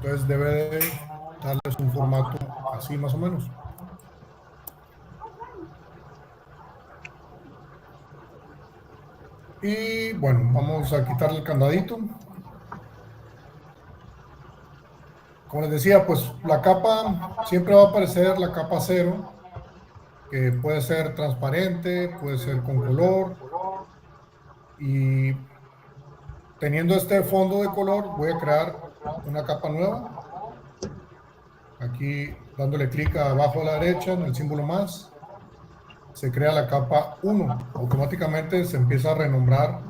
Entonces debe de darles un formato así más o menos. Y bueno, vamos a quitarle el candadito. Como les decía, pues la capa siempre va a aparecer la capa 0, que puede ser transparente, puede ser con color. Y teniendo este fondo de color, voy a crear una capa nueva. Aquí dándole clic abajo a la derecha en el símbolo más, se crea la capa 1. Automáticamente se empieza a renombrar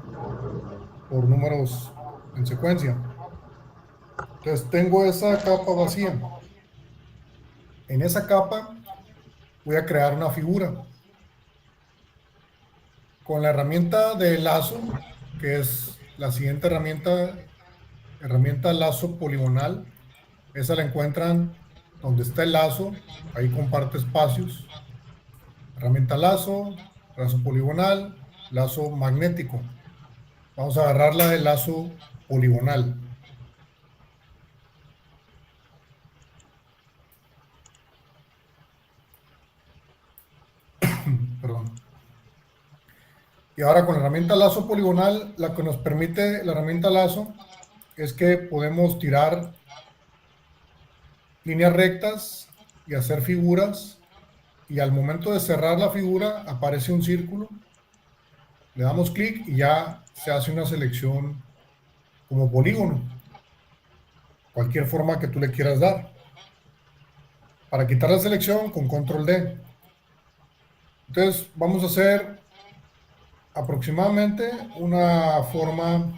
por números en secuencia. Entonces tengo esa capa vacía. En esa capa voy a crear una figura. Con la herramienta de lazo, que es la siguiente herramienta lazo poligonal. Esa la encuentran donde está el lazo, ahí comparte espacios. Herramienta lazo, lazo poligonal, lazo magnético. Vamos a agarrar la de lazo poligonal. Perdón. Y ahora con la herramienta lazo poligonal, la que nos permite la herramienta lazo es que podemos tirar líneas rectas y hacer figuras, y al momento de cerrar la figura aparece un círculo, le damos clic y ya se hace una selección como polígono, cualquier forma que tú le quieras dar. Para quitar la selección, con control D. Entonces vamos a hacer aproximadamente una forma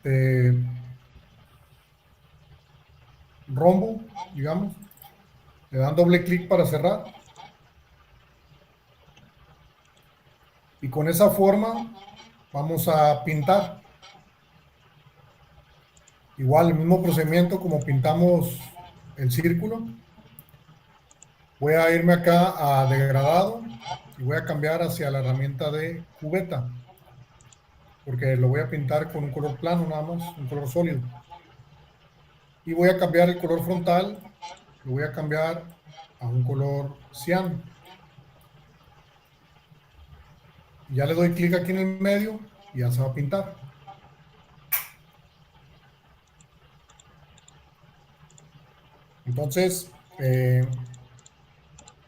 de rombo, digamos. Le dan doble clic para cerrar. Y con esa forma vamos a pintar. Igual el mismo procedimiento como pintamos el círculo. Voy a irme acá a degradado y voy a cambiar hacia la herramienta de cubeta, porque lo voy a pintar con un color plano nada más, un color sólido. Y voy a cambiar el color frontal, lo voy a cambiar a un color cian. Ya le doy clic aquí en el medio y ya se va a pintar. Entonces,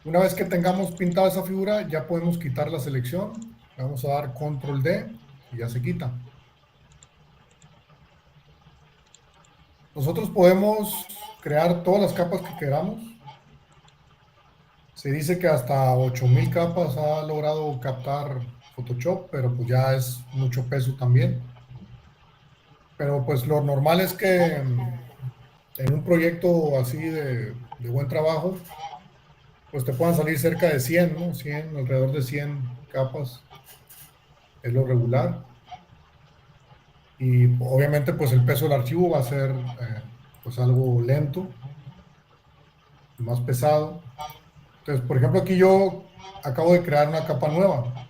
una vez que tengamos pintada esa figura, ya podemos quitar la selección. Vamos a dar control D y ya se quita. Nosotros podemos crear todas las capas que queramos. Se dice que hasta 8000 capas ha logrado captar Photoshop, pero pues ya es mucho peso también. Pero pues lo normal es que en un proyecto así de buen trabajo, pues te puedan salir cerca de 100, ¿no? 100, alrededor de 100 capas es lo regular. Y obviamente pues el peso del archivo va a ser pues algo lento, más pesado. Entonces, por ejemplo, aquí yo acabo de crear una capa nueva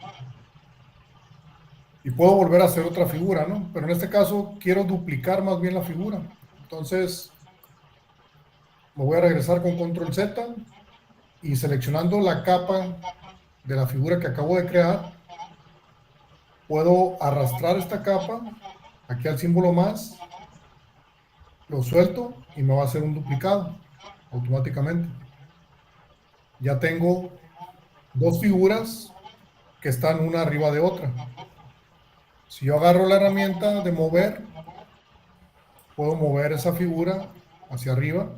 y puedo volver a hacer otra figura, ¿no? Pero en este caso quiero duplicar más bien la figura. Entonces, me voy a regresar con control Z y seleccionando la capa de la figura que acabo de crear, puedo arrastrar esta capa aquí al símbolo más, lo suelto y me va a hacer un duplicado automáticamente. Ya tengo dos figuras que están una arriba de otra. Si yo agarro la herramienta de mover, puedo mover esa figura hacia arriba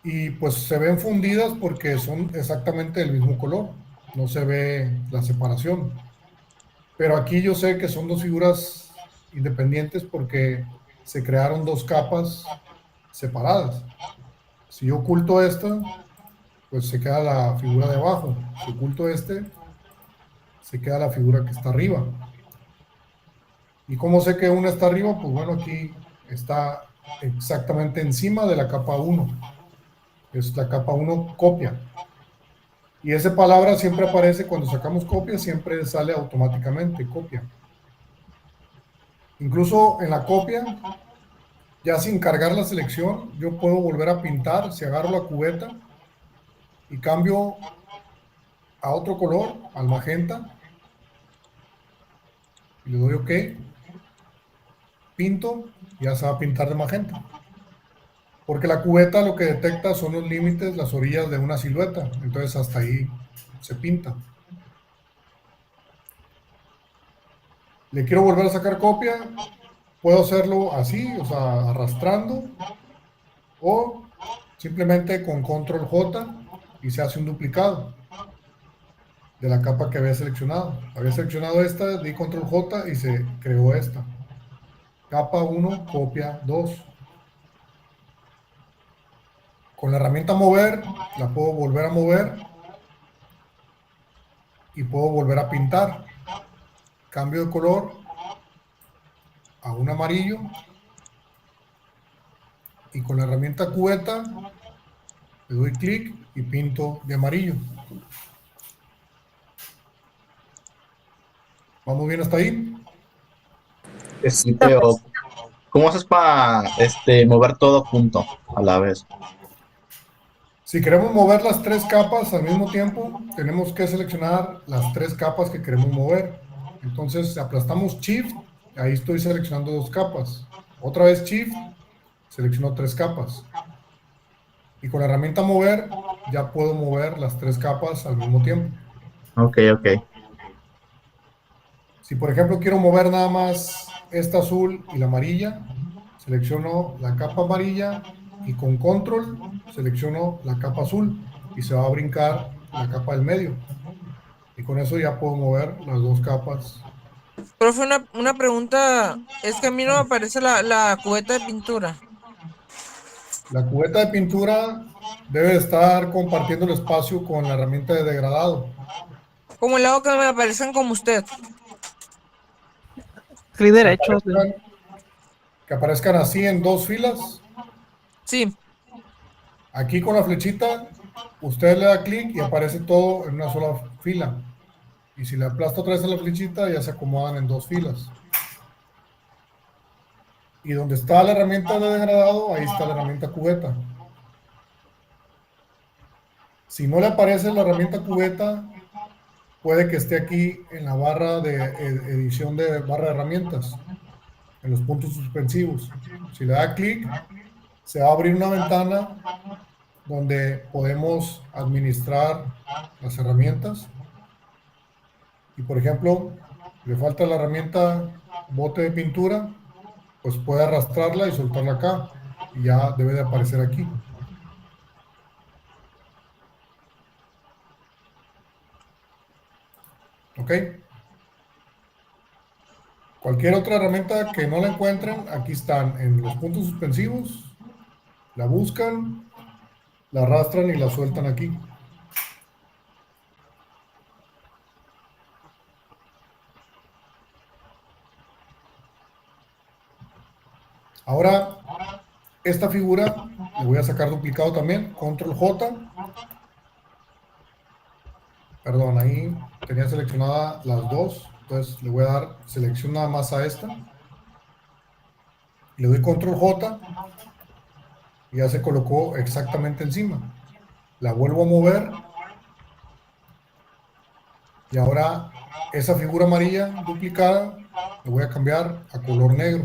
y pues se ven fundidas porque son exactamente del mismo color, no se ve la separación. Pero aquí yo sé que son dos figuras independientes porque se crearon dos capas separadas. Si yo oculto esta, pues se queda la figura de abajo. Si oculto este, se queda la figura que está arriba. ¿Y cómo sé que una está arriba? Pues bueno, aquí está exactamente encima de la capa 1. Es la capa 1 copia. Y esa palabra siempre aparece cuando sacamos copia, siempre sale automáticamente copia. Incluso en la copia Ya sin cargar la selección, yo puedo volver a pintar. Si agarro la cubeta y cambio a otro color, al magenta, y le doy OK, pinto, ya se va a pintar de magenta. Porque la cubeta lo que detecta son los límites, las orillas de una silueta. Entonces hasta ahí se pinta. Le quiero volver a sacar copia. Puedo hacerlo así, o sea, arrastrando, o simplemente con control J y se hace un duplicado de la capa que había seleccionado. Había seleccionado esta, di control J y se creó esta. Capa 1, copia 2. Con la herramienta mover, la puedo volver a mover y puedo volver a pintar. Cambio de color a un amarillo y con la herramienta cubeta le doy clic y pinto de amarillo. ¿Vamos bien hasta ahí? Sí, pero ¿cómo haces para mover todo junto a la vez? Si queremos mover las tres capas al mismo tiempo, tenemos que seleccionar las tres capas que queremos mover. Entonces aplastamos Shift, ahí estoy seleccionando dos capas. Otra vez Shift, selecciono tres capas. Y con la herramienta mover, ya puedo mover las tres capas al mismo tiempo. Ok, ok. Si por ejemplo quiero mover nada más esta azul y la amarilla, selecciono la capa amarilla y con control selecciono la capa azul y se va a brincar la capa del medio. Y con eso ya puedo mover las dos capas. Profe, una pregunta, es que a mí no me Vale. aparece la cubeta de pintura. La cubeta de pintura debe estar compartiendo el espacio con la herramienta de degradado. Como el lado que me aparezcan como usted. Clic Que derecho. aparezcan, que aparezcan así en dos filas. Sí, Aquí con la flechita, usted le da clic y aparece todo en una sola fila. Y si le aplasta otra vez a la flechita, ya se acomodan en dos filas. Y donde está la herramienta de degradado, ahí está la herramienta cubeta. Si no le aparece la herramienta cubeta, puede que esté aquí en la barra de edición de barra de herramientas, en los puntos suspensivos. Si le da clic, se va a abrir una ventana donde podemos administrar las herramientas. Y por ejemplo, le falta la herramienta bote de pintura, pues puede arrastrarla y soltarla acá. Y ya debe de aparecer aquí. ¿Ok? Cualquier otra herramienta que no la encuentren, aquí están en los puntos suspensivos, la buscan, la arrastran y la sueltan aquí. Ahora, esta figura le voy a sacar duplicado también, control J, perdón, ahí tenía seleccionadas las dos, entonces le voy a dar selección nada más a esta, le doy control J y ya se colocó exactamente encima. La vuelvo a mover y ahora esa figura amarilla duplicada le voy a cambiar a color negro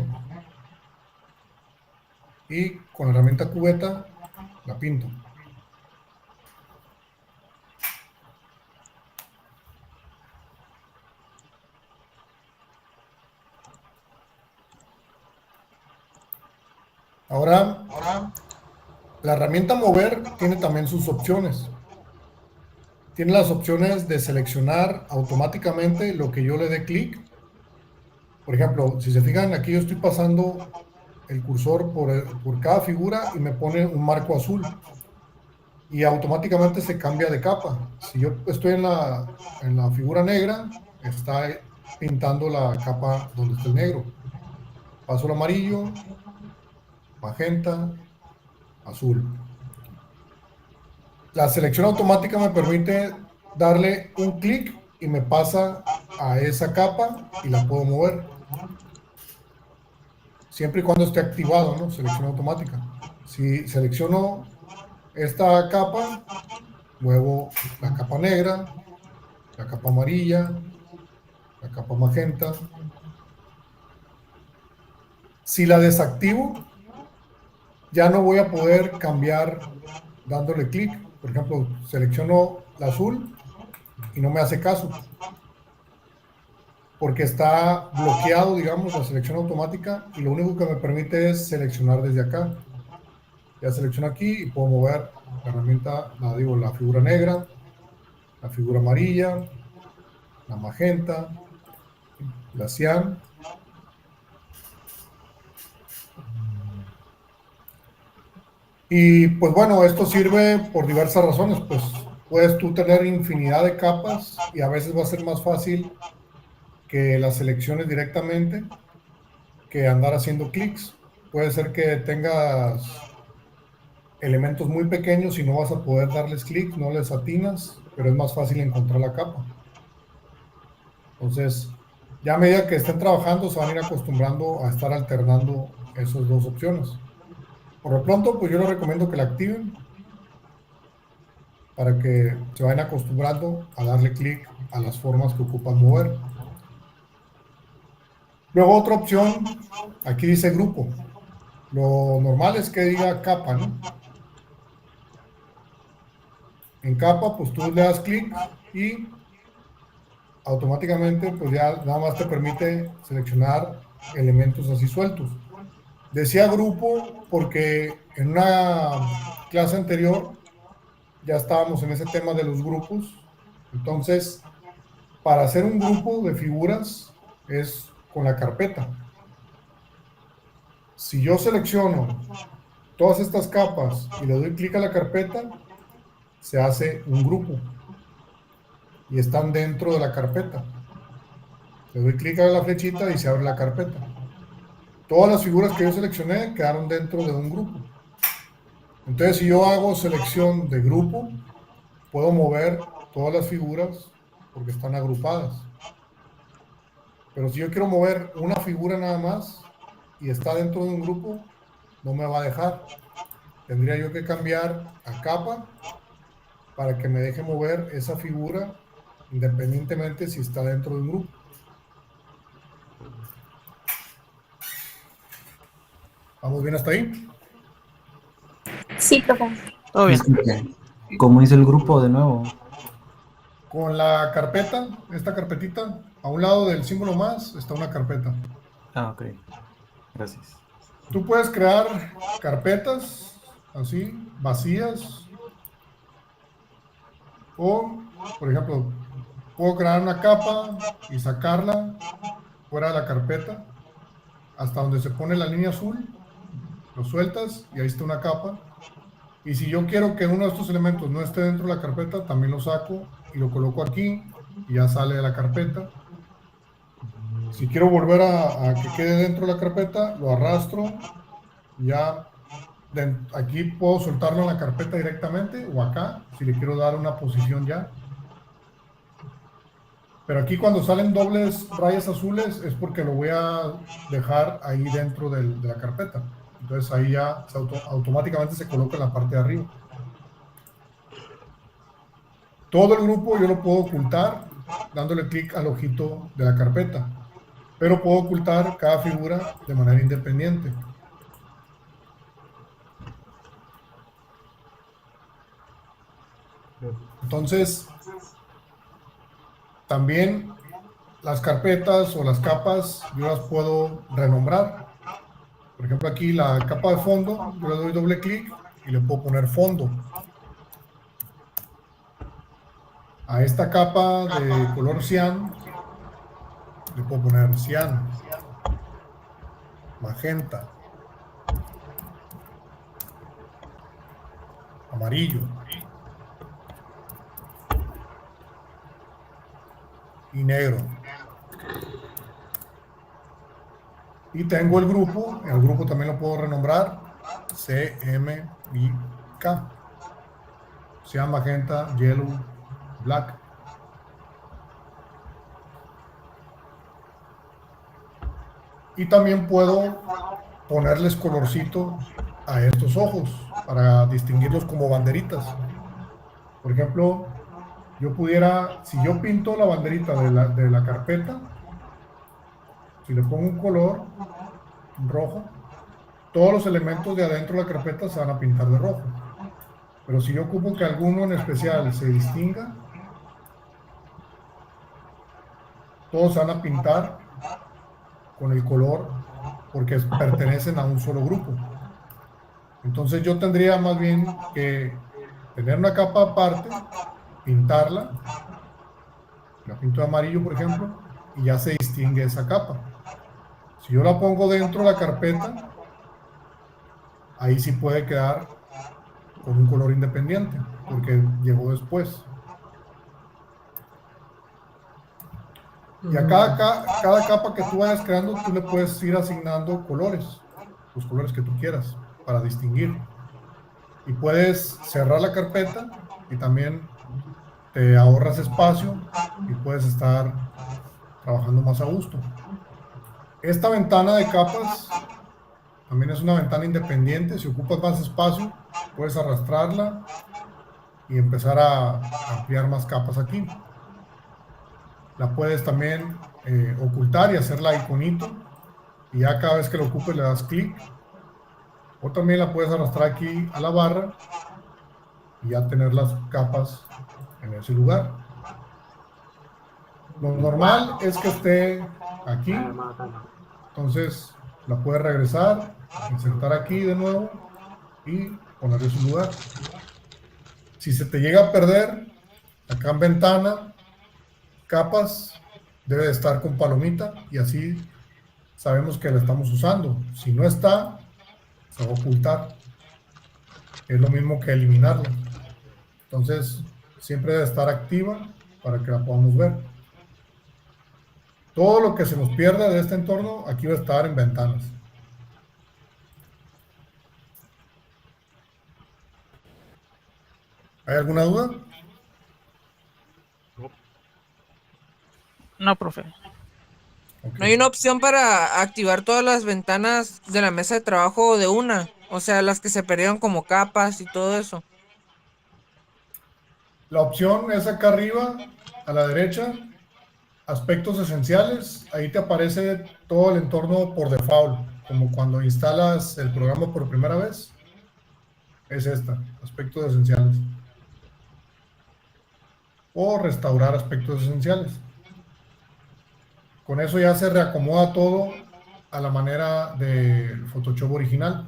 y con la herramienta cubeta la pinto. Ahora, la herramienta mover tiene también sus opciones. Tiene las opciones de seleccionar automáticamente lo que yo le dé clic. Por ejemplo, si se fijan, aquí yo estoy pasando el cursor por cada figura y me pone un marco azul. Y automáticamente se cambia de capa. Si yo estoy en la figura negra, está pintando la capa donde está el negro. Paso el amarillo, magenta, azul. La selección automática me permite darle un clic y me pasa a esa capa y la puedo mover. siempre y cuando esté activado, ¿no? Selección automática. Si selecciono esta capa, muevo la capa negra, la capa amarilla, la capa magenta. Si la desactivo, ya no voy a poder cambiar dándole clic. Por ejemplo, selecciono la azul y no me hace caso, porque está bloqueado, digamos, la selección automática, y lo único que me permite es seleccionar desde acá. Ya selecciono aquí y puedo mover la herramienta, la figura negra, la figura amarilla, la magenta, la cian. Y pues bueno, esto sirve por diversas razones. Pues puedes tú tener infinidad de capas y a veces va a ser más fácil que las selecciones directamente que andar haciendo clics. Puede ser que tengas elementos muy pequeños y no vas a poder darles clic, no les atinas, pero es más fácil encontrar la capa. Entonces, ya a medida que estén trabajando, se van a ir acostumbrando a estar alternando esas dos opciones. Por lo pronto, pues yo les recomiendo que la activen para que se vayan acostumbrando a darle clic a las formas que ocupan mover. Luego otra opción, aquí dice grupo. Lo normal es que diga capa, ¿no? En capa, pues tú le das clic y automáticamente, pues ya nada más te permite seleccionar elementos así sueltos. Decía grupo porque en una clase anterior ya estábamos en ese tema de los grupos. Entonces, para hacer un grupo de figuras es con la carpeta. Si yo selecciono todas estas capas y le doy clic a la carpeta, se hace un grupo y están dentro de la carpeta. Le doy clic a la flechita y se abre la carpeta. Todas las figuras que yo seleccioné quedaron dentro de un grupo. Entonces, si yo hago selección de grupo, puedo mover todas las figuras porque están agrupadas. Pero si yo quiero mover una figura nada más y está dentro de un grupo, no me va a dejar. Tendría yo que cambiar a capa para que me deje mover esa figura independientemente si está dentro de un grupo. ¿Vamos bien hasta ahí? Sí, profe. Todo bien. Disculpe, ¿cómo hizo el grupo de nuevo? Con la carpeta, esta carpetita, a un lado del símbolo más está una carpeta. Ah, ok. Gracias. Tú puedes crear carpetas así, vacías, o, por ejemplo, puedo crear una capa y sacarla fuera de la carpeta hasta donde se pone la línea azul, lo sueltas y ahí está una capa. Y si yo quiero que uno de estos elementos no esté dentro de la carpeta, también lo saco y lo coloco aquí y ya sale de la carpeta. Si quiero volver a que quede dentro de la carpeta, lo arrastro. Ya aquí puedo soltarlo en la carpeta directamente o acá, si le quiero dar una posición ya. Pero aquí cuando salen dobles rayas azules es porque lo voy a dejar ahí dentro de la carpeta. Entonces ahí ya automáticamente se coloca en la parte de arriba. Todo el grupo yo lo puedo ocultar dándole clic al ojito de la carpeta, pero puedo ocultar cada figura de manera independiente. Entonces, también las carpetas o las capas yo las puedo renombrar. Por ejemplo, aquí la capa de fondo, yo le doy doble clic y le puedo poner fondo. A esta capa de color cian le puedo poner cian, magenta, amarillo y negro. Y tengo el grupo también lo puedo renombrar C, M y K. Cian, magenta, yellow, black. Y también puedo ponerles colorcito a estos ojos para distinguirlos como banderitas. Por ejemplo, yo pudiera, si yo pinto la banderita de la carpeta, si le pongo un color rojo, todos los elementos de adentro de la carpeta se van a pintar de rojo. Pero si yo ocupo que alguno en especial se distinga, todos se van a pintar con el color porque pertenecen a un solo grupo. Entonces yo tendría más bien que tener una capa aparte, pintarla, la pinto de amarillo por ejemplo, y ya se distingue esa capa. Si yo la pongo dentro de la carpeta, ahí sí puede quedar con un color independiente, porque llegó después. Y a cada capa que tú vayas creando, tú le puedes ir asignando colores, los colores que tú quieras, para distinguir. Y puedes cerrar la carpeta y también te ahorras espacio y puedes estar trabajando más a gusto. Esta ventana de capas también es una ventana independiente. Si ocupas más espacio, puedes arrastrarla y empezar a ampliar más capas aquí. La puedes también ocultar y hacerla iconito, y ya cada vez que lo ocupes le das clic. O también la puedes arrastrar aquí a la barra y ya tener las capas en ese lugar. Lo normal es que esté aquí, entonces la puedes regresar, insertar aquí de nuevo y ponerle su lugar. Si se te llega a perder, acá en ventana, capas, debe de estar con palomita y así sabemos que la estamos usando. Si no está, se va a ocultar. Es lo mismo que eliminarla. Entonces, siempre debe estar activa para que la podamos ver. Todo lo que se nos pierda de este entorno, aquí va a estar en ventanas. ¿Hay alguna duda? No, profe. Okay. No hay una opción para activar todas las ventanas de la mesa de trabajo de una. O sea, las que se perdieron como capas y todo eso. La opción es acá arriba, a la derecha, aspectos esenciales. Ahí te aparece todo el entorno por default, como cuando instalas el programa por primera vez. Es esta, aspectos esenciales. O restaurar aspectos esenciales. Con eso ya se reacomoda todo a la manera del Photoshop original.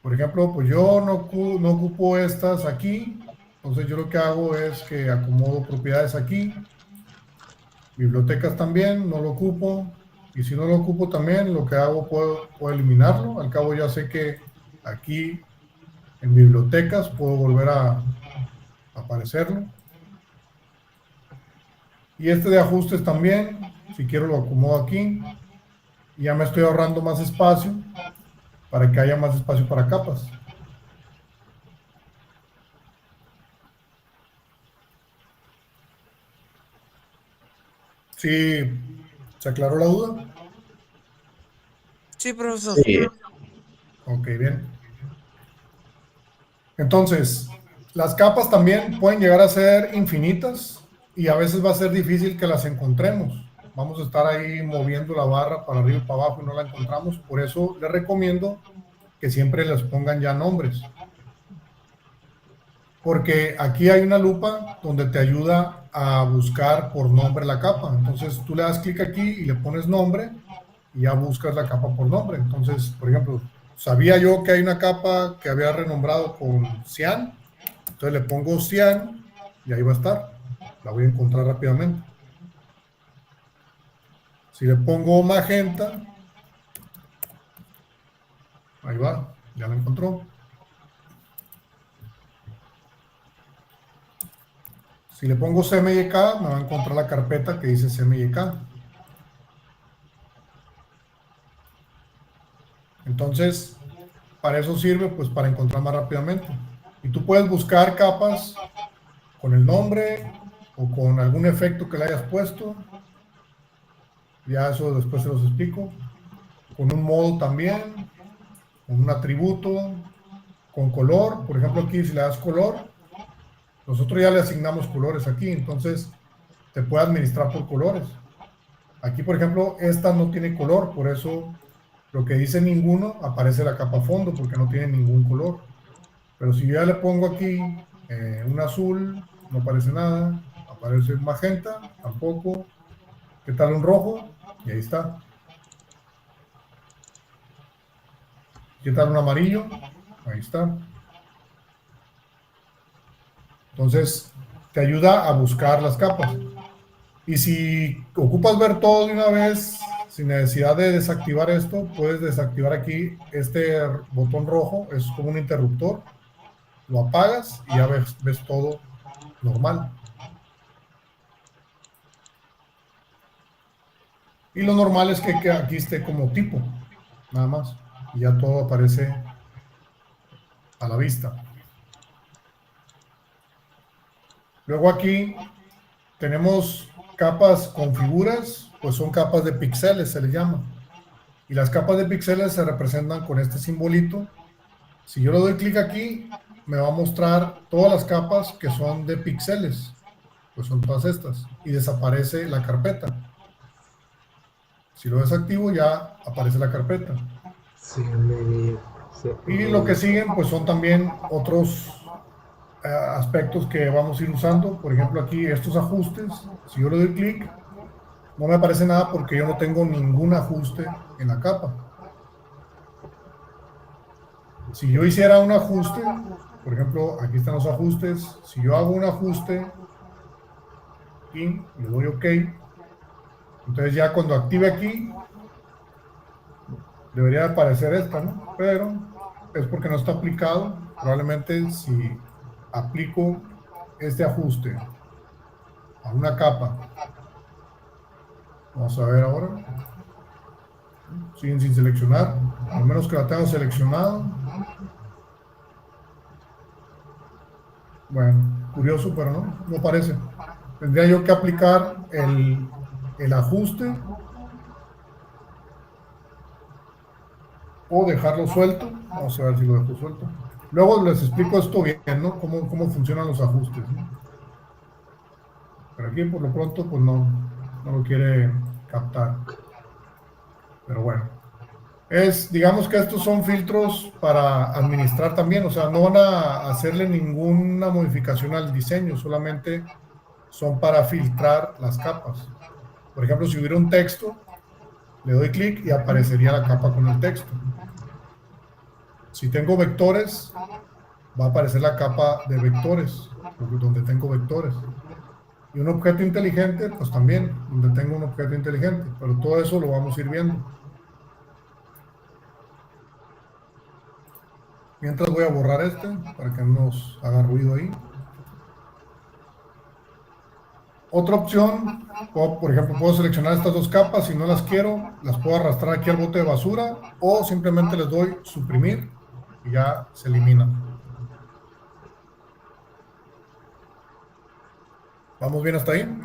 Por ejemplo, pues yo no ocupo estas aquí, entonces yo lo que hago es que acomodo propiedades aquí, bibliotecas también, no lo ocupo, y si no lo ocupo también, lo que hago puedo eliminarlo. Al cabo ya sé que aquí en bibliotecas puedo volver a aparecerlo. Y este de ajustes también, si quiero lo acomodo aquí, y ya me estoy ahorrando más espacio para que haya más espacio para capas. ¿Sí se aclaró la duda? Sí, profesor. Sí. Ok, bien. Entonces, las capas también pueden llegar a ser infinitas y a veces va a ser difícil que las encontremos. Vamos a estar ahí moviendo la barra para arriba y para abajo y no la encontramos. Por eso les recomiendo que siempre les pongan ya nombres. Porque aquí hay una lupa donde te ayuda a buscar por nombre la capa. Entonces tú le das clic aquí y le pones nombre y ya buscas la capa por nombre. Entonces, por ejemplo, sabía yo que hay una capa que había renombrado con cian, entonces le pongo cian y ahí va a estar. La voy a encontrar rápidamente. Si le pongo magenta, ahí va, ya la encontró. Si le pongo CMYK, me va a encontrar la carpeta que dice CMYK. Entonces, para eso sirve, pues para encontrar más rápidamente. Y tú puedes buscar capas con el nombre o con algún efecto que le hayas puesto. Ya eso después se los explico. Con un modo también, con un atributo, con color. Por ejemplo, aquí si le das color, nosotros ya le asignamos colores aquí, entonces te puede administrar por colores. Aquí, por ejemplo, esta no tiene color, por eso lo que dice ninguno aparece la capa fondo, porque no tiene ningún color. Pero si yo ya le pongo aquí un azul, no aparece nada. Aparece un magenta, tampoco. ¿Qué tal un rojo? Y ahí está. ¿Qué tal un amarillo? Ahí está. Entonces, te ayuda a buscar las capas. Y si ocupas ver todo de una vez, sin necesidad de desactivar esto, puedes desactivar aquí este botón rojo, es como un interruptor. Lo apagas y ya ves todo normal. Y lo normal es que aquí esté como tipo, nada más. Y ya todo aparece a la vista. Luego aquí tenemos capas con figuras, pues son capas de píxeles, se les llama. Y las capas de píxeles se representan con este simbolito. Si yo le doy clic aquí, me va a mostrar todas las capas que son de píxeles. Pues son todas estas. Y desaparece la carpeta. Si lo desactivo, ya aparece la carpeta. Y lo que siguen, pues son también otros aspectos que vamos a ir usando. Por ejemplo, aquí estos ajustes. Si yo le doy clic, no me aparece nada porque yo no tengo ningún ajuste en la capa. Si yo hiciera un ajuste, por ejemplo, aquí están los ajustes. Si yo hago un ajuste y le doy OK, entonces ya cuando active aquí, debería aparecer esta, ¿no? Pero es porque no está aplicado. Probablemente si aplico este ajuste a una capa, vamos a ver ahora, siguen sin seleccionar, al menos que la tenga seleccionado. Bueno, curioso, pero no aparece. Tendría yo que aplicar el ajuste o dejarlo suelto. Vamos a ver si lo dejo suelto. Luego les explico esto bien, ¿no? Cómo funcionan los ajustes, ¿no? Pero aquí por lo pronto pues no lo quiere captar. Pero bueno. Digamos que estos son filtros para administrar también, o sea, no van a hacerle ninguna modificación al diseño, solamente son para filtrar las capas. Por ejemplo, si hubiera un texto, le doy clic y aparecería la capa con el texto. Si tengo vectores, va a aparecer la capa de vectores, donde tengo vectores. Y un objeto inteligente, pues también, donde tengo un objeto inteligente, pero todo eso lo vamos a ir viendo. Mientras voy a borrar este, para que no nos haga ruido ahí. Otra opción, por ejemplo, puedo seleccionar estas dos capas, si no las quiero, las puedo arrastrar aquí al bote de basura, o simplemente les doy suprimir y ya se eliminan. ¿Vamos bien hasta ahí?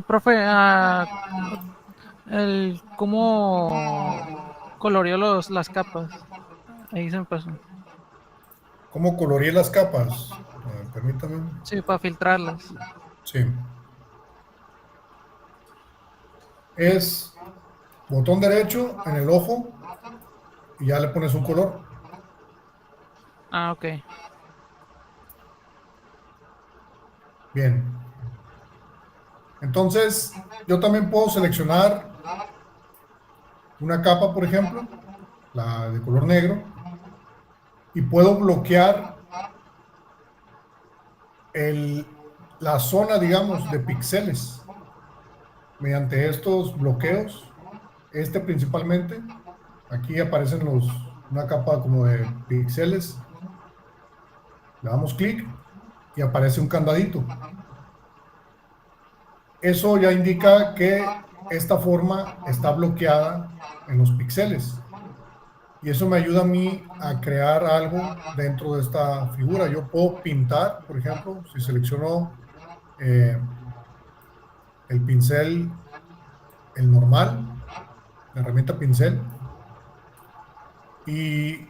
Profe, ¿cómo coloreó las capas? Ahí se me pasó. ¿Cómo coloreé las capas? Permítame. Sí, para filtrarlas. Sí. Es botón derecho en el ojo y ya le pones un color. Ok. Bien. Entonces, yo también puedo seleccionar una capa, por ejemplo, la de color negro, y puedo bloquear la zona, digamos, de píxeles mediante estos bloqueos. Principalmente, aquí aparecen una capa como de píxeles. Le damos clic y aparece un candadito. Eso ya indica que esta forma está bloqueada en los píxeles. Y eso me ayuda a mí a crear algo dentro de esta figura. Yo puedo pintar, por ejemplo, si selecciono el pincel, el normal, la herramienta pincel, y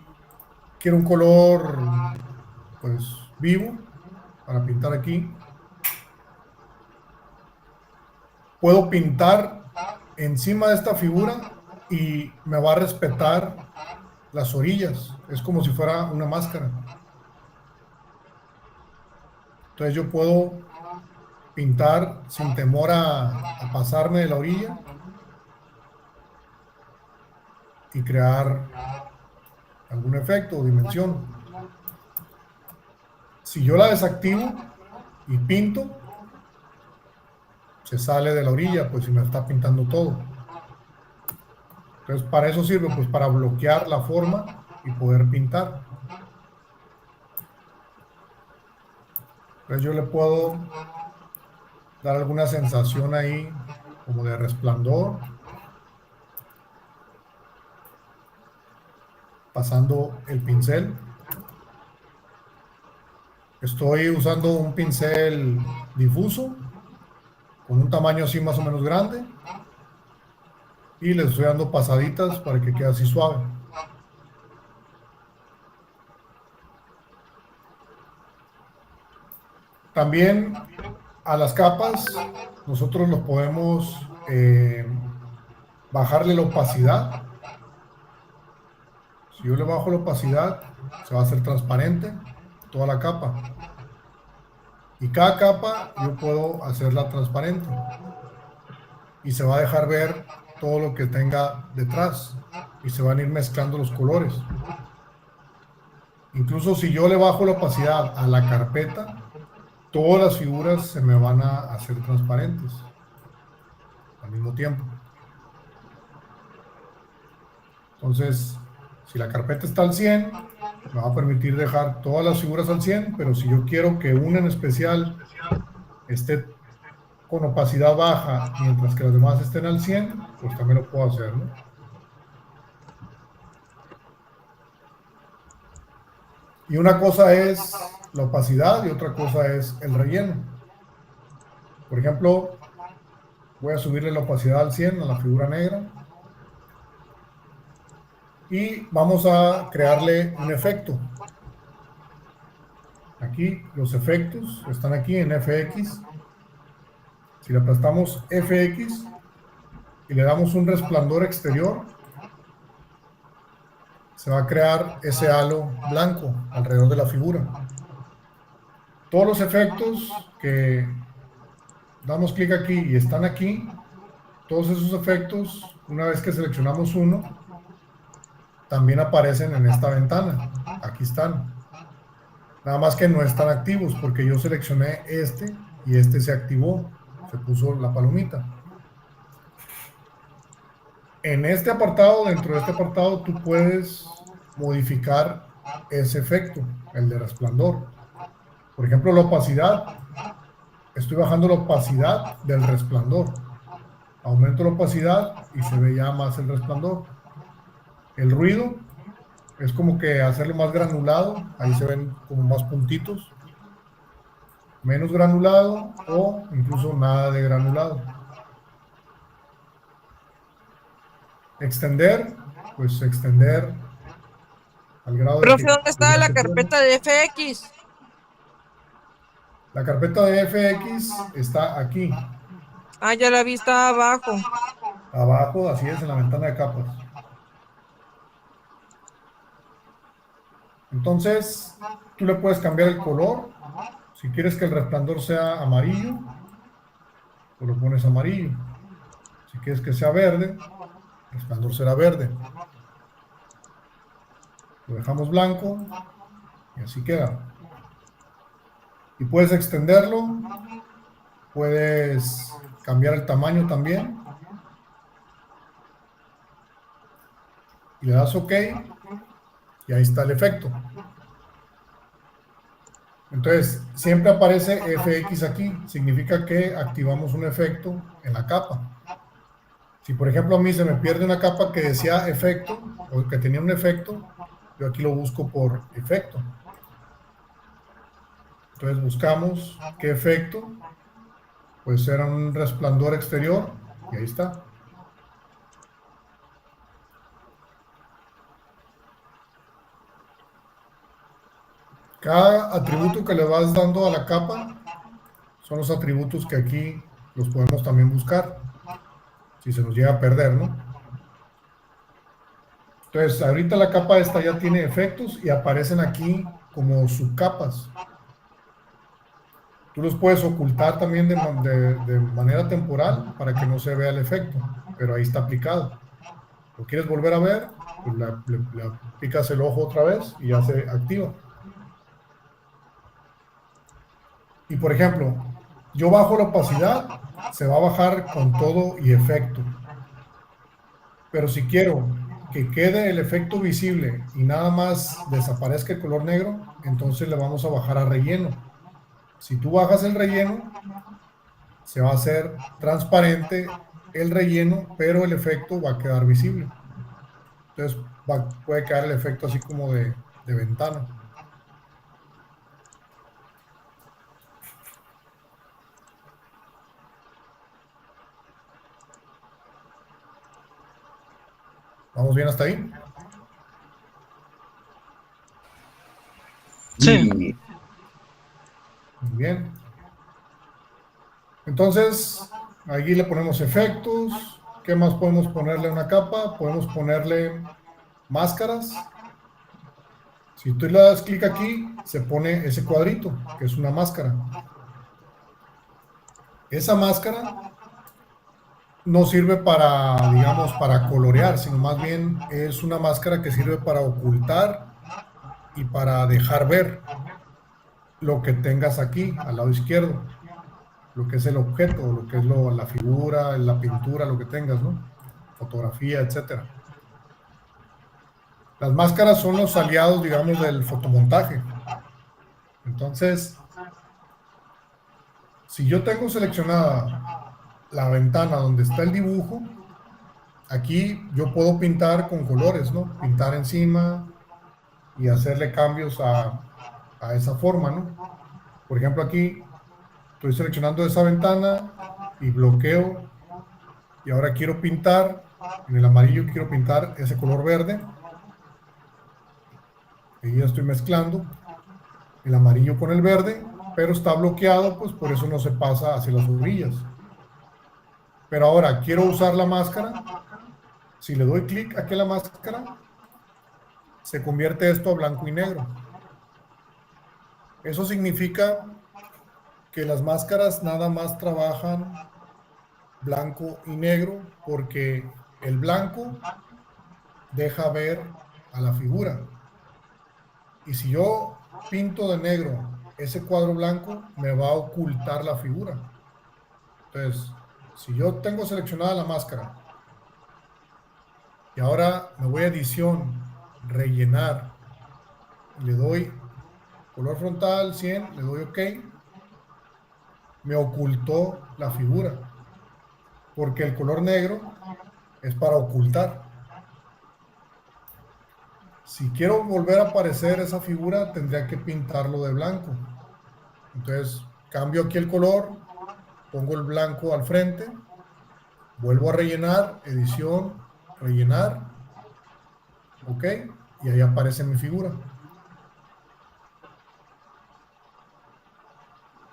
quiero un color pues vivo para pintar aquí. Puedo pintar encima de esta figura y me va a respetar las orillas. Es como si fuera una máscara. Entonces yo puedo pintar sin temor a pasarme de la orilla y crear algún efecto o dimensión. Si yo la desactivo y pinto, se sale de la orilla, pues si me está pintando todo. Entonces para eso sirve, pues para bloquear la forma y poder pintar. Entonces yo le puedo dar alguna sensación ahí como de resplandor, pasando el pincel. Estoy usando un pincel difuso con un tamaño así más o menos grande y le estoy dando pasaditas para que quede así suave. También a las capas nosotros los podemos bajarle la opacidad. Si yo le bajo la opacidad, se va a hacer transparente toda la capa. Y cada capa yo puedo hacerla transparente. Y se va a dejar ver todo lo que tenga detrás. Y se van a ir mezclando los colores. Incluso si yo le bajo la opacidad a la carpeta, todas las figuras se me van a hacer transparentes al mismo tiempo. Entonces, si la carpeta está al 100, me va a permitir dejar todas las figuras al 100, pero si yo quiero que una en especial esté con opacidad baja, mientras que las demás estén al 100, pues también lo puedo hacer, ¿no? Y una cosa es la opacidad y otra cosa es el relleno. Por ejemplo, voy a subirle la opacidad al 100 a la figura negra. Y vamos a crearle un efecto. Aquí los efectos están aquí en FX. Si le aplastamos FX y le damos un resplandor exterior, se va a crear ese halo blanco alrededor de la figura. Todos los efectos que damos clic aquí y están aquí, todos esos efectos, una vez que seleccionamos uno, también aparecen en esta ventana. Aquí están. Nada más que no están activos porque yo seleccioné este y este se activó. Se puso la palomita. En este apartado, dentro de este apartado, tú puedes modificar ese efecto, el de resplandor. Por ejemplo, la opacidad. Estoy bajando la opacidad del resplandor. Aumento la opacidad y se ve ya más el resplandor. El ruido es como que hacerlo más granulado, ahí se ven como más puntitos, menos granulado o incluso nada de granulado. Extender, pues extender al grado de Profe, que ¿dónde está la carpeta de FX? la carpeta de FX está aquí, Ah, ya la vi, está abajo. abajo, así es, en la ventana de capas. Entonces, tú le puedes cambiar el color. Si quieres que el resplandor sea amarillo, pues lo pones amarillo. Si quieres que sea verde, el resplandor será verde. Lo dejamos blanco y así queda. Y puedes extenderlo, puedes cambiar el tamaño también. Y le das OK. Y ahí está el efecto. Entonces, siempre aparece FX aquí. Significa que activamos un efecto en la capa. Si, por ejemplo, a mí se me pierde una capa que decía efecto, o que tenía un efecto, yo aquí lo busco por efecto. Entonces buscamos qué efecto puede ser un resplandor exterior, y ahí está. Cada atributo que le vas dando a la capa son los atributos que aquí los podemos también buscar, si se nos llega a perder, ¿no? Entonces, ahorita la capa esta ya tiene efectos y aparecen aquí como subcapas. Tú los puedes ocultar también de manera temporal para que no se vea el efecto, pero ahí está aplicado. ¿Lo quieres volver a ver? Pues le aplicas el ojo otra vez y ya se activa. Y por ejemplo, yo bajo la opacidad, se va a bajar con todo y efecto. Pero si quiero que quede el efecto visible y nada más desaparezca el color negro, entonces le vamos a bajar a relleno. Si tú bajas el relleno, se va a hacer transparente el relleno, pero el efecto va a quedar visible. Entonces puede quedar el efecto así como de ventana. ¿Vamos bien hasta ahí? Sí. Y Muy bien. Entonces, aquí le ponemos efectos. ¿Qué más podemos ponerle a una capa? Podemos ponerle máscaras. Si tú le das clic aquí, se pone ese cuadrito, que es una máscara. Esa máscara no sirve para, digamos, para colorear, sino más bien es una máscara que sirve para ocultar y para dejar ver lo que tengas aquí, al lado izquierdo, lo que es el objeto, lo que es la figura, la pintura, lo que tengas, ¿no? Fotografía, etcétera. Las máscaras son los aliados, digamos, del fotomontaje. Entonces, si yo tengo seleccionada la ventana donde está el dibujo, aquí yo puedo pintar con colores, ¿no? Pintar encima y hacerle cambios a esa forma, ¿no? Por ejemplo, aquí estoy seleccionando esa ventana y bloqueo, y ahora quiero pintar, en el amarillo quiero pintar ese color verde, y ya estoy mezclando el amarillo con el verde, pero está bloqueado, pues por eso no se pasa hacia las orillas. Pero ahora quiero usar la máscara. Si le doy clic aquí a la máscara, se convierte esto a blanco y negro. Eso significa que las máscaras nada más trabajan blanco y negro, porque el blanco deja ver a la figura. Y si yo pinto de negro ese cuadro blanco, me va a ocultar la figura. Entonces, si yo tengo seleccionada la máscara y ahora me voy a edición, rellenar, y le doy color frontal 100, le doy OK, me ocultó la figura, porque el color negro es para ocultar. Si quiero volver a aparecer esa figura, tendría que pintarlo de blanco. Entonces, cambio aquí el color, pongo el blanco al frente, vuelvo a rellenar, edición, rellenar, OK, y ahí aparece mi figura.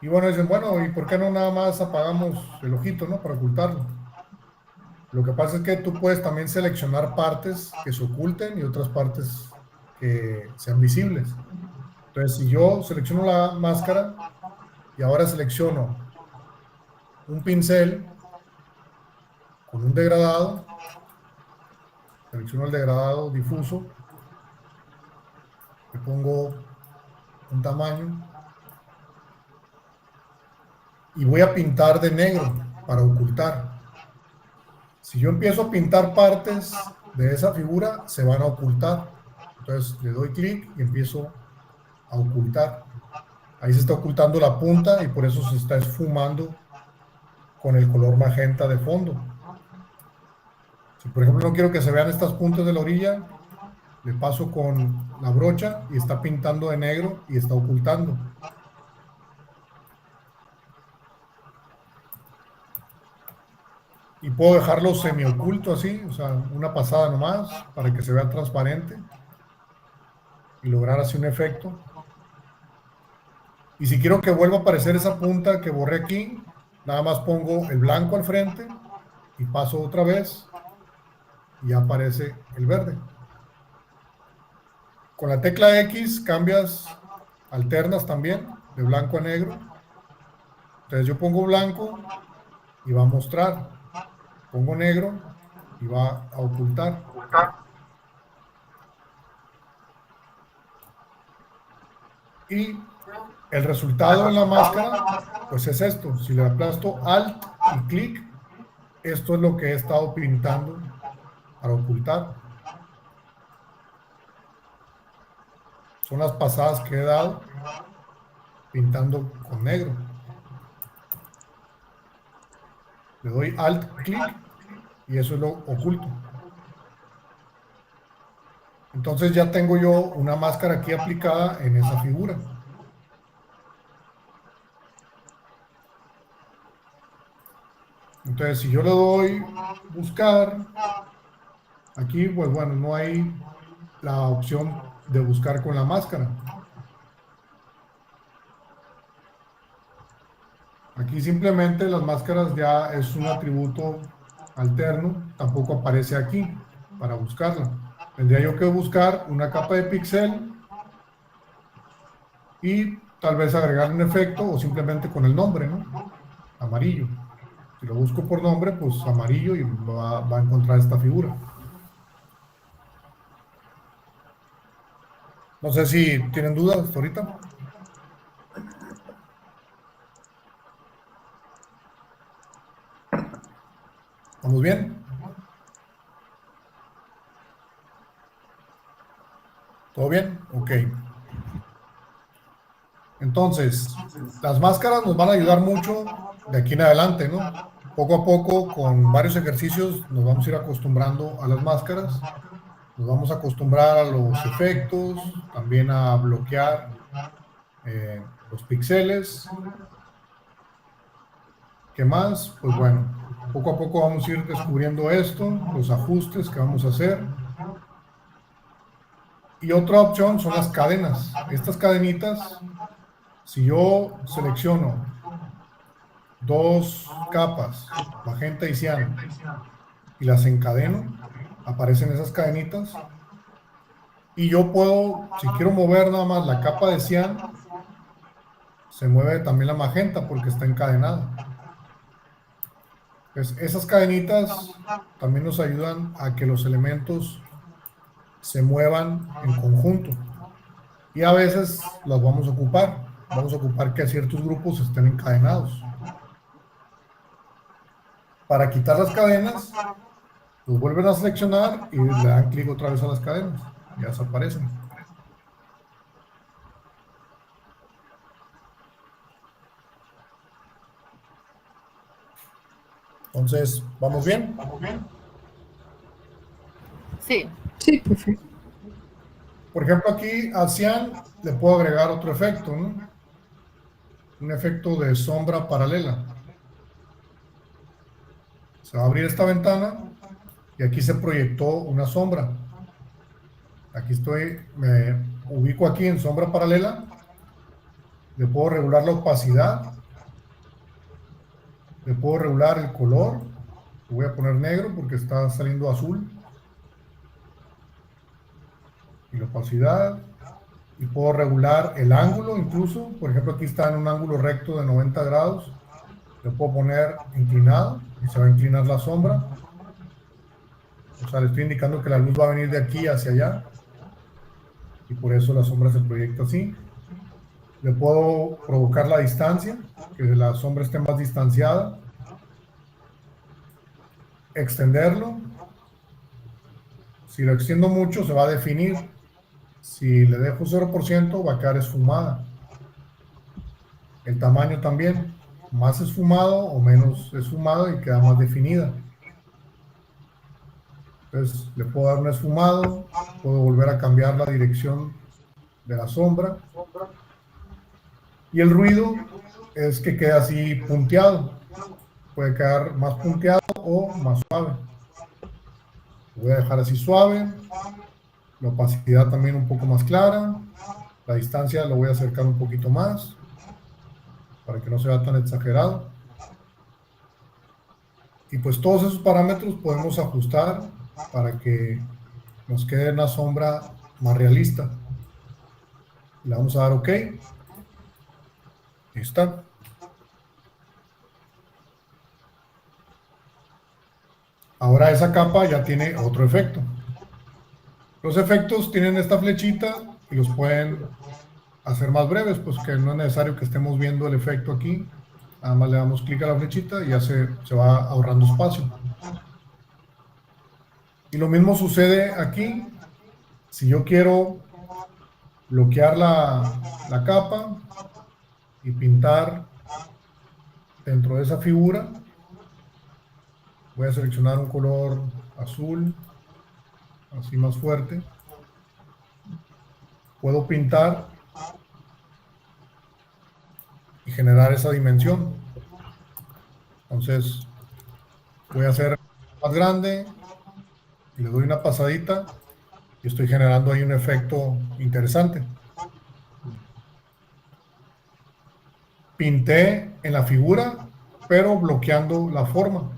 Y bueno, dicen, bueno, ¿y por qué no nada más apagamos el ojito, ¿no? Para ocultarlo. Lo que pasa es que tú puedes también seleccionar partes que se oculten y otras partes que sean visibles. Entonces, si yo selecciono la máscara y ahora selecciono un pincel con un degradado, selecciono el degradado difuso, le pongo un tamaño y voy a pintar de negro para ocultar. Si yo empiezo a pintar partes de esa figura, se van a ocultar. Entonces le doy clic y empiezo a ocultar. Ahí se está ocultando la punta y por eso se está esfumando con el color magenta de fondo. Si por ejemplo no quiero que se vean estas puntas de la orilla, le paso con la brocha y está pintando de negro y está ocultando. y puedo dejarlo semioculto así, o sea, una pasada nomás para que se vea transparente y lograr así un efecto. Y si quiero que vuelva a aparecer esa punta que borré aquí, nada más pongo el blanco al frente y paso otra vez y ya aparece el verde. Con la tecla X cambias, alternas también de blanco a negro. Entonces yo pongo blanco y va a mostrar, pongo negro y va a ocultar. Y el resultado en la máscara, pues es esto. Si le aplasto Alt y clic, esto es lo que he estado pintando para ocultar. Son las pasadas que he dado pintando con negro. Le doy Alt, clic y eso es lo oculto. Entonces ya tengo yo una máscara aquí aplicada en esa figura. Entonces si yo le doy buscar, aquí pues bueno, no hay la opción de buscar con la máscara. Aquí simplemente las máscaras ya es un atributo alterno, tampoco aparece aquí para buscarla. Tendría yo que buscar una capa de píxel y tal vez agregar un efecto o simplemente con el nombre, ¿no? Amarillo. Si lo busco por nombre, pues amarillo y va a encontrar esta figura. No sé si tienen dudas hasta ahorita. ¿Vamos bien? ¿Todo bien? Ok. Entonces, las máscaras nos van a ayudar mucho de aquí en adelante, ¿no? Poco a poco, con varios ejercicios, nos vamos a ir acostumbrando a las máscaras. Nos vamos a acostumbrar a los efectos, también a bloquear los píxeles. ¿Qué más? Pues bueno, poco a poco vamos a ir descubriendo esto, los ajustes que vamos a hacer. Y otra opción son las cadenas. Estas cadenitas, si yo selecciono dos capas, magenta y cian, y las encadeno, aparecen esas cadenitas. Y yo puedo, si quiero mover nada más la capa de cian, se mueve también la magenta porque está encadenada. Pues esas cadenitas también nos ayudan a que los elementos se muevan en conjunto. Y a veces las vamos a ocupar. Vamos a ocupar que ciertos grupos estén encadenados. Para quitar las cadenas, los vuelven a seleccionar y le dan clic otra vez a las cadenas. Ya desaparecen. Entonces, ¿vamos bien? Sí. Sí, profe. Por ejemplo, aquí al cian le puedo agregar otro efecto, ¿no? Un efecto de sombra paralela. Se va a abrir esta ventana y aquí se proyectó una sombra. Aquí estoy, me ubico aquí en sombra paralela. Le puedo regular la opacidad. Le puedo regular el color. Lo voy a poner negro porque está saliendo azul. Y la opacidad. Y puedo regular el ángulo incluso. Por ejemplo, aquí está en un ángulo recto de 90 grados. Le puedo poner inclinado y se va a inclinar la sombra. O sea, le estoy indicando que la luz va a venir de aquí hacia allá. Y por eso la sombra se proyecta así. Le puedo provocar la distancia, que la sombra esté más distanciada. Extenderlo. Si lo extiendo mucho, se va a definir. Si le dejo 0%, va a quedar esfumada. El tamaño también. Más esfumado o menos esfumado y queda más definida. Entonces, le puedo dar un esfumado. Puedo volver a cambiar la dirección de la sombra. Y el ruido es que quede así punteado. puede quedar más punteado o más suave. Lo voy a dejar así suave, la opacidad también un poco más clara, la distancia lo voy a acercar un poquito más para que no se vea tan exagerado. Y pues todos esos parámetros podemos ajustar para que nos quede una sombra más realista. Le vamos a dar OK. Ahí está. Ahora esa capa ya tiene otro efecto. Los efectos tienen esta flechita y los pueden hacer más breves, pues que no es necesario que estemos viendo el efecto aquí. Nada más le damos clic a la flechita y ya se va ahorrando espacio. Y lo mismo sucede aquí. Si yo quiero bloquear la capa y pintar dentro de esa figura, voy a seleccionar un color azul, así más fuerte. Puedo pintar y generar esa dimensión. Entonces voy a hacer más grande, le doy una pasadita y estoy generando ahí un efecto interesante. Pinté en la figura, pero bloqueando la forma.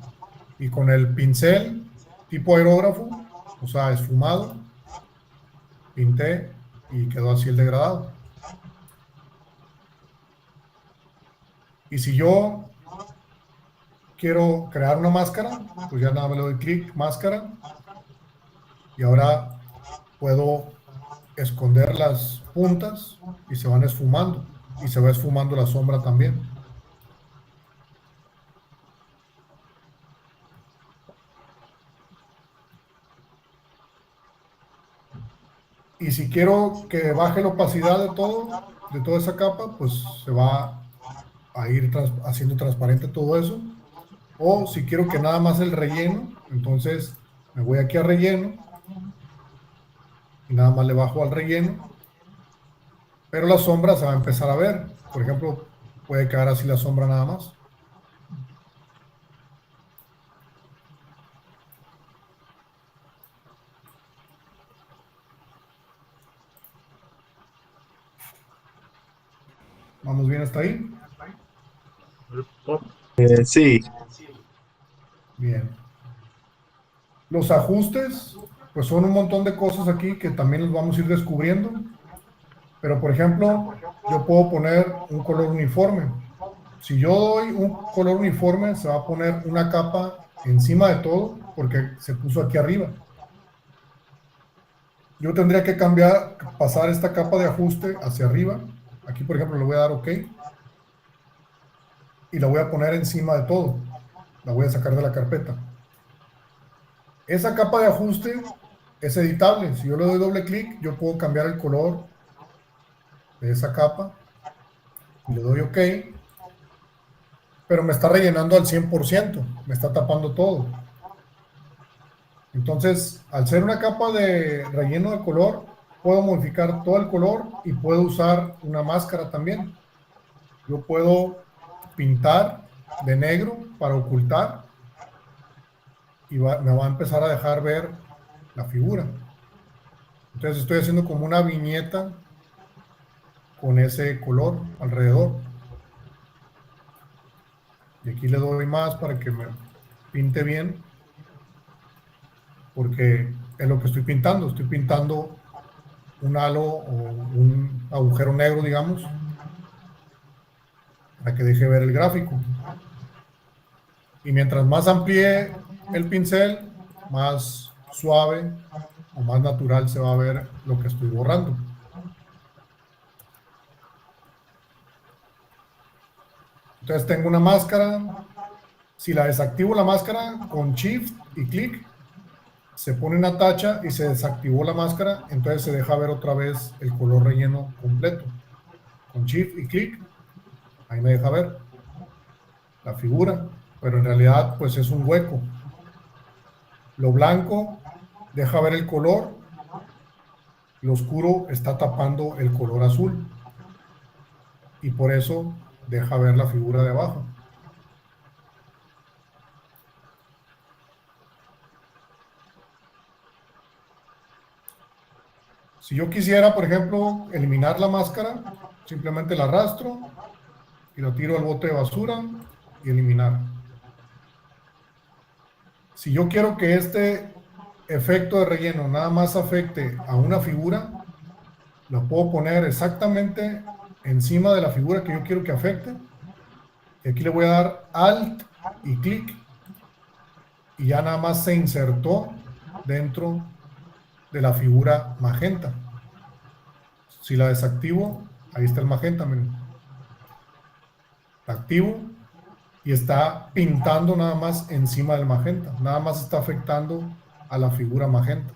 Y con el pincel tipo aerógrafo, o sea, esfumado, pinté y quedó así el degradado. Y si yo quiero crear una máscara, pues ya nada más le doy clic, máscara, y ahora puedo esconder las puntas y se van esfumando, y se va esfumando la sombra también. Y si quiero que baje la opacidad de toda esa capa, pues se va a ir haciendo transparente todo eso. O si quiero que nada más el relleno, entonces me voy aquí a relleno y nada más le bajo al relleno, pero la sombra se va a empezar a ver. Por ejemplo, puede quedar así la sombra nada más. ¿Vamos bien hasta ahí? Sí. Bien. Los ajustes, pues son un montón de cosas aquí que también los vamos a ir descubriendo. Pero, por ejemplo, yo puedo poner un color uniforme. Si yo doy un color uniforme, se va a poner una capa encima de todo porque se puso aquí arriba. Yo tendría que pasar esta capa de ajuste hacia arriba. Aquí, por ejemplo, le voy a dar OK. Y la voy a poner encima de todo. La voy a sacar de la carpeta. Esa capa de ajuste es editable. Si yo le doy doble clic, yo puedo cambiar el color de esa capa. Y le doy OK. Pero me está rellenando al 100%. Me está tapando todo. Entonces, al ser una capa de relleno de color, puedo modificar todo el color y puedo usar una máscara también. Yo puedo pintar de negro para ocultar y me va a empezar a dejar ver la figura. Entonces estoy haciendo como una viñeta con ese color alrededor. Y aquí le doy más para que me pinte bien, porque es lo que estoy pintando. Estoy pintando un halo o un agujero negro, digamos, para que deje ver el gráfico. Y mientras más amplíe el pincel, más suave o más natural se va a ver lo que estoy borrando. Entonces tengo una máscara. Si la desactivo la máscara con Shift y clic, se pone una tacha y se desactivó la máscara, entonces se deja ver otra vez el color relleno completo. Con Shift y clic, ahí me deja ver la figura, pero en realidad pues es un hueco. Lo blanco deja ver el color, lo oscuro está tapando el color azul y por eso deja ver la figura de abajo. Si yo quisiera, por ejemplo, eliminar la máscara, simplemente la arrastro y la tiro al bote de basura y eliminar. Si yo quiero que este efecto de relleno nada más afecte a una figura, lo puedo poner exactamente encima de la figura que yo quiero que afecte. Y aquí le voy a dar Alt y clic y ya nada más se insertó dentro de la figura magenta. Si la desactivo, ahí está el magenta, miren. La activo y está pintando nada más encima del magenta. Nada más está afectando a la figura magenta.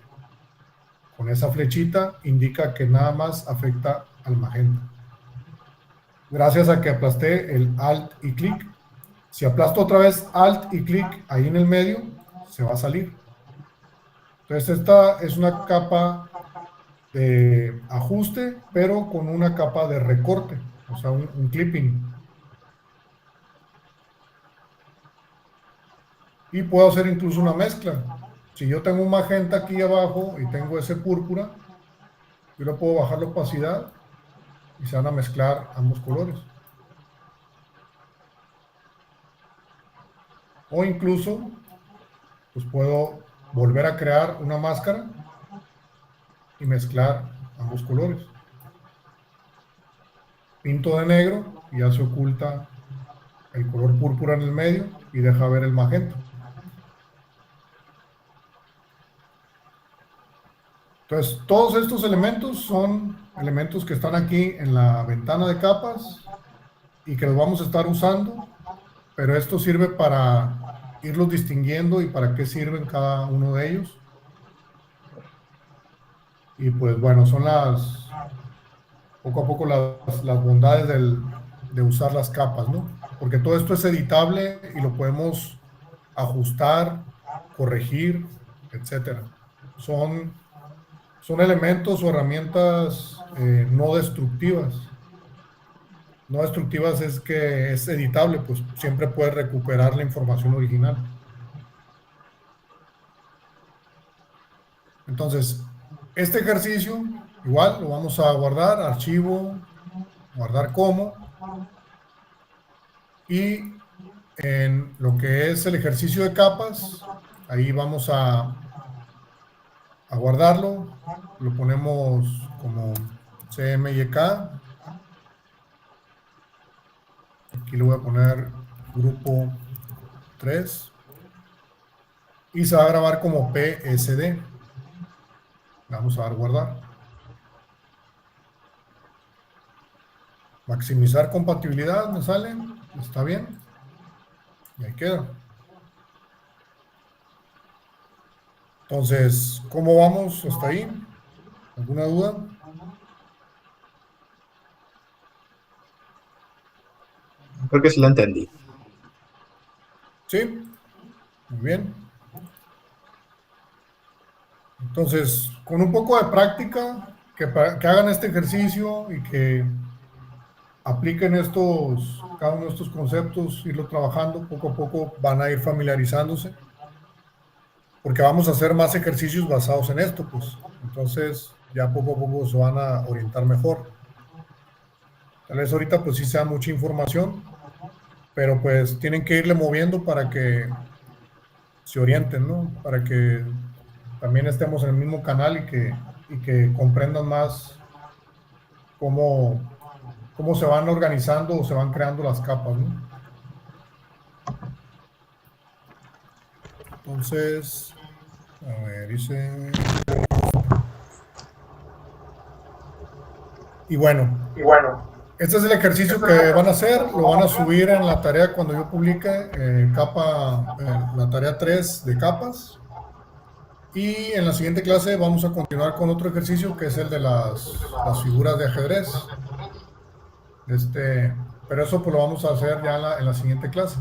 Con esa flechita indica que nada más afecta al magenta. Gracias a que aplasté el Alt y clic. Si aplasto otra vez Alt y clic ahí en el medio, se va a salir. Entonces esta es una capa de ajuste, pero con una capa de recorte, o sea, un clipping. Y puedo hacer incluso una mezcla. Si yo tengo un magenta aquí abajo y tengo ese púrpura, yo le puedo bajar la opacidad y se van a mezclar ambos colores. O incluso, pues puedo volver a crear una máscara y mezclar ambos colores. Pinto de negro y ya se oculta el color púrpura en el medio y deja ver el magenta. Entonces, todos estos elementos son elementos que están aquí en la ventana de capas y que los vamos a estar usando, pero esto sirve para irlos distinguiendo y para qué sirven cada uno de ellos. Y pues bueno, son poco a poco las bondades de usar las capas, ¿no? Porque todo esto es editable y lo podemos ajustar, corregir, etcétera. Son elementos o herramientas no destructivas. No destructivas es que es editable, pues siempre puedes recuperar la información original. Entonces, este ejercicio, igual lo vamos a guardar, archivo, guardar como, y en lo que es el ejercicio de capas, ahí vamos a guardarlo, lo ponemos como CMYK, aquí le voy a poner grupo 3, y se va a grabar como PSD. Vamos a dar guardar. Maximizar compatibilidad, me sale, está bien, y ahí queda. Entonces, ¿cómo vamos hasta ahí? ¿Alguna duda? Creo que sí lo entendí. Sí, muy bien. Entonces, con un poco de práctica, que hagan este ejercicio y que apliquen cada uno de estos conceptos, irlo trabajando, poco a poco van a ir familiarizándose, porque vamos a hacer más ejercicios basados en esto, pues. Entonces, ya poco a poco se van a orientar mejor. Tal vez ahorita, pues sí sea mucha información, pero pues tienen que irle moviendo para que se orienten, ¿no? Para que también estemos en el mismo canal y que comprendan más cómo se van organizando o se van creando las capas, ¿no? Entonces, a ver, dice... Y bueno, este es el ejercicio que van a hacer, lo van a subir en la tarea cuando yo publique la tarea 3 de capas. Y en la siguiente clase vamos a continuar con otro ejercicio que es el de las figuras de ajedrez. Pero eso pues lo vamos a hacer ya en la siguiente clase.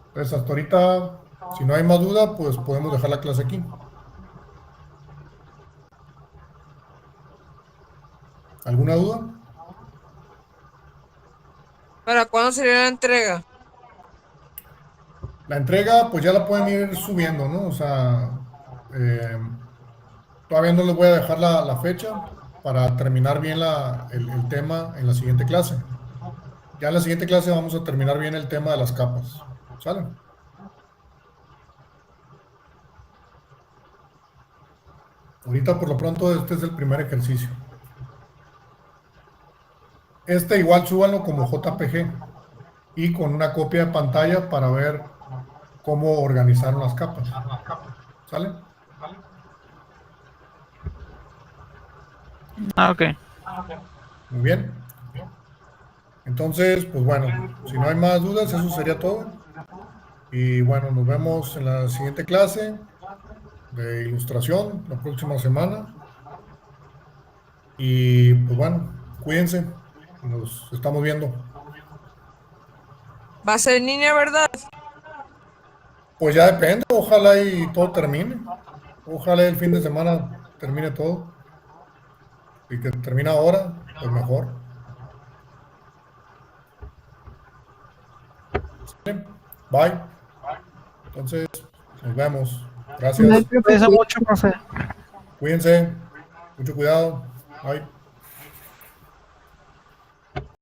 Entonces hasta ahorita, si no hay más duda, pues podemos dejar la clase aquí. ¿Alguna duda? ¿Para cuándo sería la entrega? La entrega, pues ya la pueden ir subiendo, ¿no? O sea, Todavía no les voy a dejar la fecha para terminar bien el tema en la siguiente clase. Ya en la siguiente clase vamos a terminar bien el tema de las capas. ¿Sale? Ahorita por lo pronto este es el primer ejercicio. Este igual súbanlo como JPG y con una copia de pantalla para ver cómo organizaron las capas. ¿Sale? Ah, ok. Muy bien. Entonces, pues bueno, si no hay más dudas, eso sería todo. Y bueno, nos vemos en la siguiente clase de ilustración la próxima semana. Y pues bueno, cuídense. Nos estamos viendo. Va a ser en línea, ¿verdad? Pues ya depende, ojalá y todo termine. Ojalá el fin de semana termine todo. Y que termine ahora, pues mejor. ¿Sí? Bye. Entonces, nos vemos. Gracias. Cuídense mucho, profe. Cuídense. Mucho cuidado. Bye.